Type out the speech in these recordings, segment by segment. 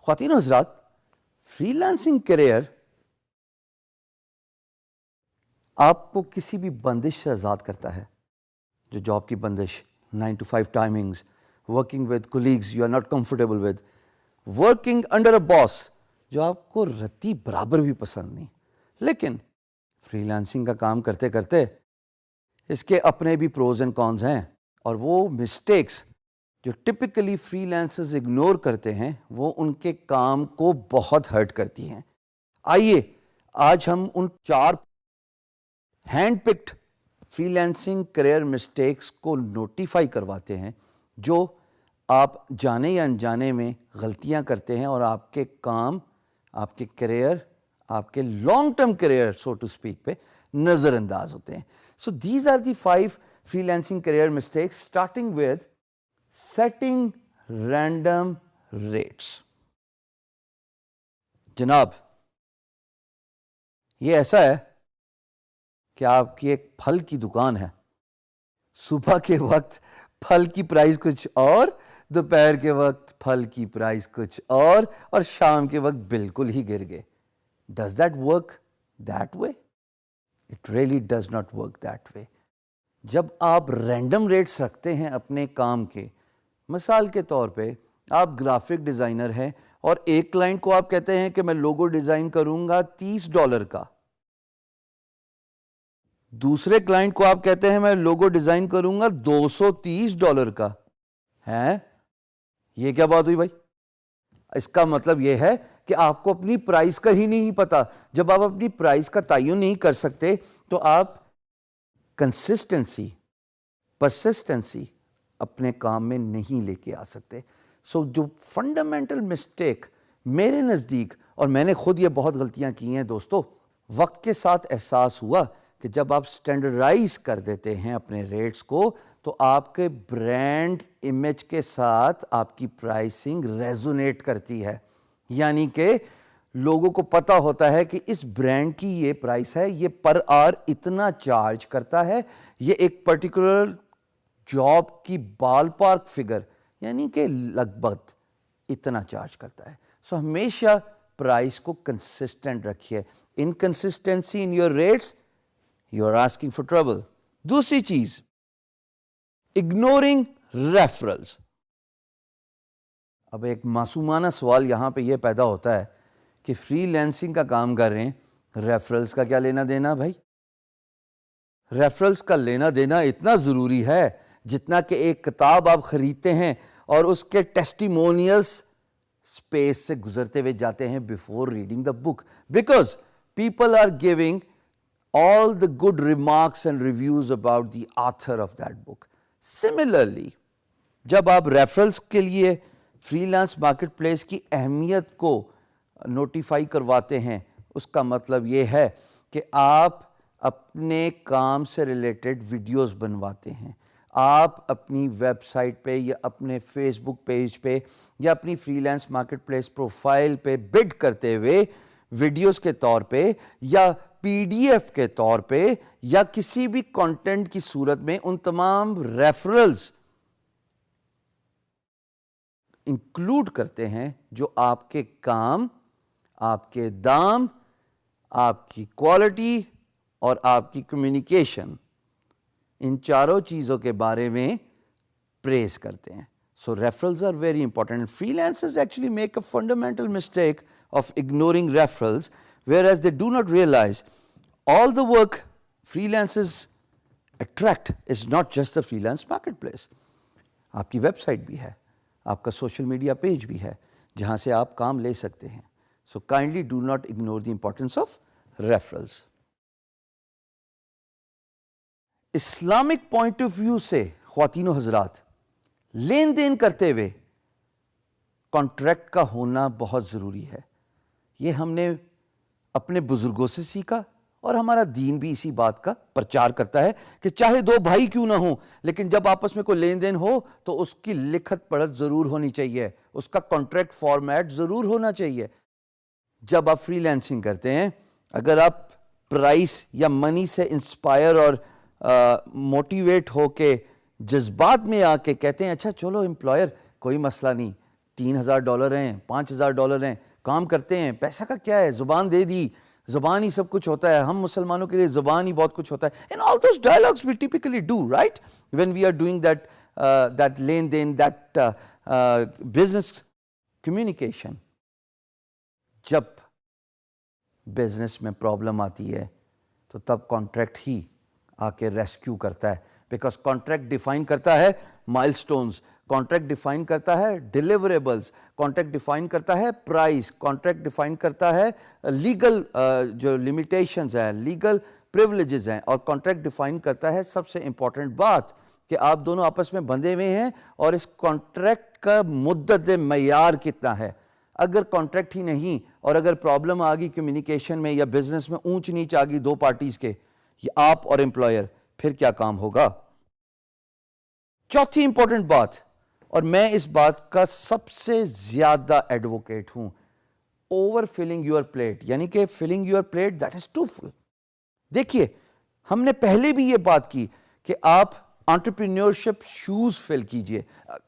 خواتین و حضرات، فری لانسنگ کیریئر آپ کو کسی بھی بندش سے آزاد کرتا ہے. جو جاب کی بندش، 9 to 5 timings, working with colleagues you are not comfortable with, working under a boss جو آپ کو رتی برابر بھی پسند نہیں. لیکن فری لانسنگ کا کام کرتے کرتے اس کے اپنے بھی پروز اینڈ کونز ہیں، اور وہ مسٹیکس جو ٹپکلی فری لانسرز اگنور کرتے ہیں وہ ان کے کام کو بہت ہرٹ کرتی ہیں. آئیے آج ہم ان 4 handpicked freelancing career mistakes کو نوٹیفائی کرواتے ہیں جو آپ جانے یا انجانے میں غلطیاں کرتے ہیں اور آپ کے کام، آپ کے کیریئر، آپ کے long term career so to speak پہ نظر انداز ہوتے ہیں. So these are the 5 freelancing career mistakes, starting with setting random rates. جناب، یہ ایسا ہے کہ آپ کی ایک پھل کی دکان ہے. صبح کے وقت پھل کی پرائز کچھ اور، دوپہر کے وقت پھل کی پرائز کچھ اور شام کے وقت بالکل ہی گر گئے. Does that work that way? It really does not work that way. جب آپ رینڈم ریٹس رکھتے ہیں اپنے کام کے، مثال کے طور پہ آپ گرافک ڈیزائنر ہیں اور ایک کلائنٹ کو آپ کہتے ہیں کہ میں لوگو ڈیزائن کروں گا $30 کا، دوسرے کلائنٹ کو آپ کہتے ہیں میں لوگو ڈیزائن کروں گا $230 کا. ہے یہ کیا بات ہوئی بھائی؟ اس کا مطلب یہ ہے کہ آپ کو اپنی پرائس کا ہی نہیں پتا. جب آپ اپنی پرائس کا تعین نہیں کر سکتے تو آپ کنسسٹنسی، پرسسٹنسی اپنے کام میں نہیں لے کے آ سکتے. سو جو فنڈامنٹل مسٹیک میرے نزدیک، اور میں نے خود یہ بہت غلطیاں کی ہیں دوستو، وقت کے ساتھ احساس ہوا کہ جب آپ سٹینڈرڈائز کر دیتے ہیں اپنے ریٹس کو تو آپ کے برانڈ امیج کے ساتھ آپ کی پرائسنگ ریزونیٹ کرتی ہے. یعنی کہ لوگوں کو پتا ہوتا ہے کہ اس برانڈ کی یہ پرائس ہے، یہ پر آور اتنا چارج کرتا ہے، یہ ایک پرٹیکولر جاب کی بال پارک فگر یعنی کہ لگ بھگ اتنا چارج کرتا ہے. سو ہمیشہ پرائس کو کنسسٹنٹ رکھیے. Inconsistency in your rates, you are asking for trouble. دوسری چیز، اگنورنگ ریفرلز. اب ایک معصومانہ سوال یہاں پہ یہ پیدا ہوتا ہے کہ فری لانسنگ کا کام کر رہے ہیں، ریفرلز کا کیا لینا دینا بھائی؟ ریفرلز کا لینا دینا اتنا ضروری ہے جتنا کہ ایک کتاب آپ خریدتے ہیں اور اس کے ٹیسٹیمونیلز اسپیس سے گزرتے ہوئے جاتے ہیں before reading the book, because people are giving all the good remarks and reviews about the author of that book. Similarly, جب آپ ریفرلز کے لیے فری لانس مارکیٹ پلیس کی اہمیت کو نوٹیفائی کرواتے ہیں، اس کا مطلب یہ ہے کہ آپ اپنے کام سے ریلیٹڈ ویڈیوز بنواتے ہیں. آپ اپنی ویب سائٹ پہ یا اپنے فیس بک پیج پہ یا اپنی free lance market place profile پہ بڈ کرتے ہوئے ویڈیوز کے طور پہ یا PDF کے طور پہ یا کسی بھی کانٹینٹ کی صورت میں ان تمام ریفرلز انکلوڈ کرتے ہیں جو آپ کے کام، آپ کے دام، آپ کی کوالٹی اور آپ کی کمیونیکیشن، ان چاروں چیزوں کے بارے میں پریز کرتے ہیں. So referrals are very important. Freelancers actually make a fundamental mistake of ignoring referrals, whereas they do not realize all the work freelancers attract is not just the freelance marketplace. آپ کی web site بھی ہے، آپ کا social media page بھی ہے جہاں سے آپ کام لے سکتے ہیں. So kindly do not ignore the importance of referrals. Islamic point of view سے خواتین و حضرات، لین دین کرتے ہوئے کانٹریکٹ کا ہونا بہت ضروری ہے. یہ ہم نے اپنے بزرگوں سے سیکھا اور ہمارا دین بھی اسی بات کا پرچار کرتا ہے کہ چاہے 2 بھائی کیوں نہ ہوں لیکن جب آپس میں کوئی لین دین ہو تو اس کی لکھت پڑھت ضرور ہونی چاہیے، اس کا کانٹریکٹ فارمیٹ ضرور ہونا چاہیے. جب آپ فری لانسنگ کرتے ہیں، اگر آپ پرائس یا منی سے انسپائر اور موٹیویٹ ہو کے جذبات میں آ کے کہتے ہیں اچھا چلو امپلائر کوئی مسئلہ نہیں، $3,000 ہیں, $5,000 ہیں, کام کرتے ہیں. پیسہ کا کیا ہے, زبان دے دی, زبان ہی سب کچھ ہوتا ہے. ہم مسلمانوں کے لیے زبان ہی بہت کچھ ہوتا ہے. And all those dialogues we typically do, right? When we are doing that لین دین, that business communication. جب بزنس میں پرابلم آتی ہے تو تب کانٹریکٹ ہی آ کے ریسکیو کرتا ہے, بیکاز کانٹریکٹ ڈیفائن کرتا ہے مائل سٹونز, کانٹریکٹ ڈیفائن کرتا ہے ڈیلیوریبلز, کانٹریکٹ ڈیفائن کرتا ہے پرائز, کانٹریکٹ ڈیفائن کرتا ہے لیگل جو لمیٹیشنز ہیں, لیگل پریولیجز ہیں, اور کانٹریکٹ ڈیفائن کرتا ہے سب سے امپورٹنٹ بات کہ آپ دونوں آپس میں بندھے ہوئے ہیں اور اس کانٹریکٹ کا مدت معیار کتنا ہے. اگر کانٹریکٹ ہی نہیں اور اگر پرابلم آ گئی کمیونیکیشن میں یا بزنس میں, اونچ نیچ آ گئی دو پارٹیز کے, یہ آپ اور امپلائر, پھر کیا کام ہوگا. چوتھی امپورٹنٹ بات, اور میں اس بات کا سب سے زیادہ ایڈوکیٹ ہوں, اوور فلنگ یور پلیٹ, یعنی کہ filling your plate that is too full. دیکھیے ہم نے پہلے بھی یہ بات کی کہ آپ انٹرپرینیورشپ شوز فل کیجئے.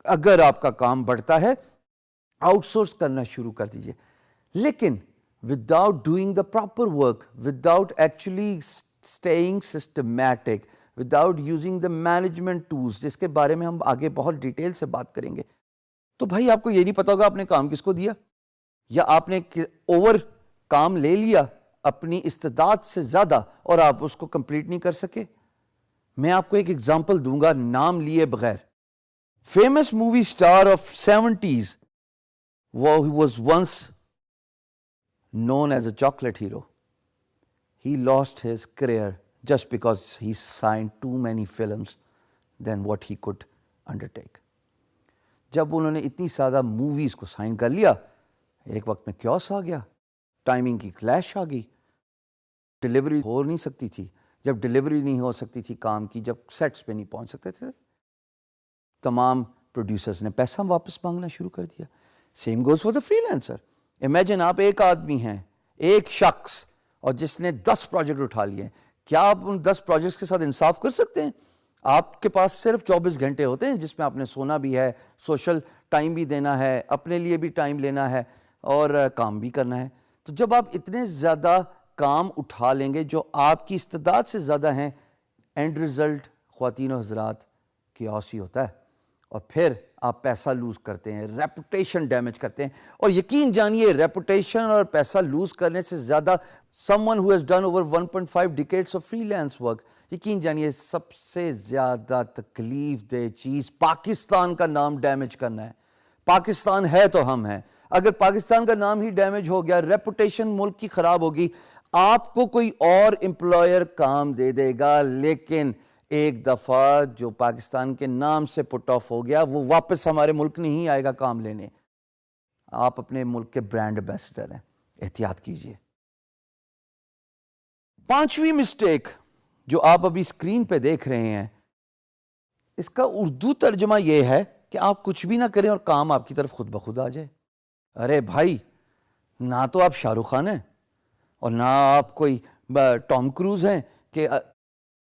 اگر آپ کا کام بڑھتا ہے آؤٹ سورس کرنا شروع کر دیجئے, لیکن without doing the proper work, without actually staying systematic, without using the management tools, جس کے بارے میں ہم آگے بہت ڈیٹیل سے بات کریں گے, تو بھائی آپ کو یہ نہیں پتا ہوگا آپ نے کام کس کو دیا, یا آپ نے اوور کام لے لیا اپنی استعداد سے زیادہ اور آپ اس کو کمپلیٹ نہیں کر سکے. میں آپ کو ایک ایگزامپل دوں گا نام لیے بغیر. Famous movie star of 70s, he was once known as a chocolate hero. He lost his career just because he signed too many films than what he could undertake. جب انہوں نے اتنی زیادہ موویز کو سائن کر لیا, ایک وقت میں کیوس آ گیا, ٹائمنگ کی کلیش آ گئی, ڈیلیوری ہو نہیں سکتی تھی. جب ڈیلیوری نہیں ہو سکتی تھی کام کی, جب سیٹس پہ نہیں پہنچ سکتے تھے, تمام پروڈیوسرز نے پیسہ واپس مانگنا شروع کر دیا. Same goes for the free lancer. Imagine آپ ایک آدمی ہیں, ایک شخص, اور جس نے 10 پروجیکٹ اٹھا لیے. کیا آپ ان 10 پروجیکٹس کے ساتھ انصاف کر سکتے ہیں؟ آپ کے پاس صرف 24 گھنٹے ہوتے ہیں جس میں آپ نے سونا بھی ہے, سوشل ٹائم بھی دینا ہے, اپنے لیے بھی ٹائم لینا ہے اور کام بھی کرنا ہے. تو جب آپ اتنے زیادہ کام اٹھا لیں گے جو آپ کی استعداد سے زیادہ ہیں, اینڈ رزلٹ خواتین و حضرات کیوس ہی ہوتا ہے, اور پھر آپ پیسہ لوز کرتے ہیں, ریپوٹیشن ڈیمیج کرتے ہیں. اور یقین جانیے ریپوٹیشن اور پیسہ لوز کرنے سے زیادہ someone who has done over 1.5 decades of freelance work, یقین جانیے سب سے زیادہ تکلیف دہ چیز پاکستان کا نام ڈیمیج کرنا ہے. پاکستان ہے تو ہم ہیں. اگر پاکستان کا نام ہی ڈیمیج ہو گیا, ریپوٹیشن ملک کی خراب ہوگی, آپ کو کوئی اور امپلائر کام دے دے گا, لیکن ایک دفعہ جو پاکستان کے نام سے پٹ آف ہو گیا وہ واپس ہمارے ملک نہیں آئے گا کام لینے. آپ اپنے ملک کے برانڈ ایمبیسڈر ہیں, احتیاط کیجئے. 5ویں مسٹیک جو آپ ابھی اسکرین پہ دیکھ رہے ہیں, اس کا اردو ترجمہ یہ ہے کہ آپ کچھ بھی نہ کریں اور کام آپ کی طرف خود بخود آ جائے. ارے بھائی, نہ تو آپ شاہ رخ خان ہیں اور نہ آپ کوئی ٹام کروز ہیں کہ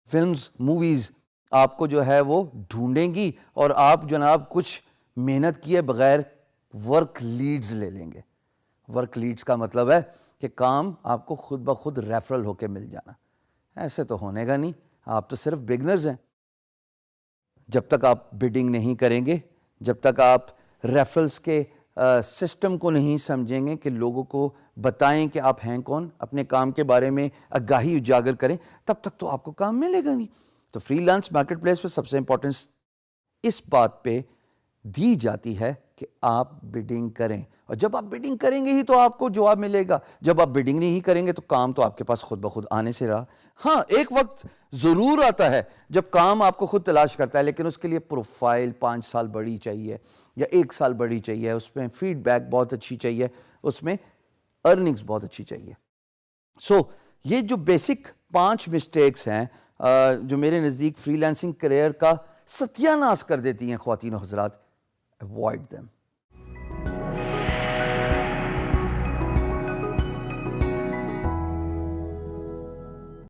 فلمز موویز آپ کو جو ہے وہ ڈھونڈیں گی اور آپ جناب کچھ محنت کیے بغیر ورک لیڈز لے لیں گے. ورک لیڈز کا مطلب ہے کہ کام آپ کو خود بخود ریفرل ہو کے مل جانا. ایسے تو ہونے گا نہیں, آپ تو صرف بگنرز ہیں. جب تک آپ بڈنگ نہیں کریں گے, جب تک آپ ریفرلز کے سسٹم کو نہیں سمجھیں گے کہ لوگوں کو بتائیں کہ آپ ہیں کون, اپنے کام کے بارے میں آگاہی اجاگر کریں, تب تک تو آپ کو کام ملے گا نہیں. تو فری لانس مارکیٹ پلیس پہ سب سے امپورٹنس اس بات پہ دی جاتی ہے کہ آپ بڈنگ کریں, اور جب آپ بڈنگ کریں گے ہی تو آپ کو جواب ملے گا. جب آپ بڈنگ نہیں کریں گے تو کام تو آپ کے پاس خود بخود آنے سے رہا. ہاں, ایک وقت ضرور آتا ہے جب کام آپ کو خود تلاش کرتا ہے, لیکن اس کے لیے پروفائل 5 سال بڑی چاہیے یا 1 سال بڑی چاہیے, اس میں فیڈ بیک بہت اچھی چاہیے, اس میں ارننگز بہت اچھی چاہیے. سو یہ جو بیسک 5 مسٹیکس ہیں جو میرے نزدیک فری لانسنگ کریئر کا ستیہ ناش کر دیتی ہیں خواتین و حضرات, اوائڈ دیم.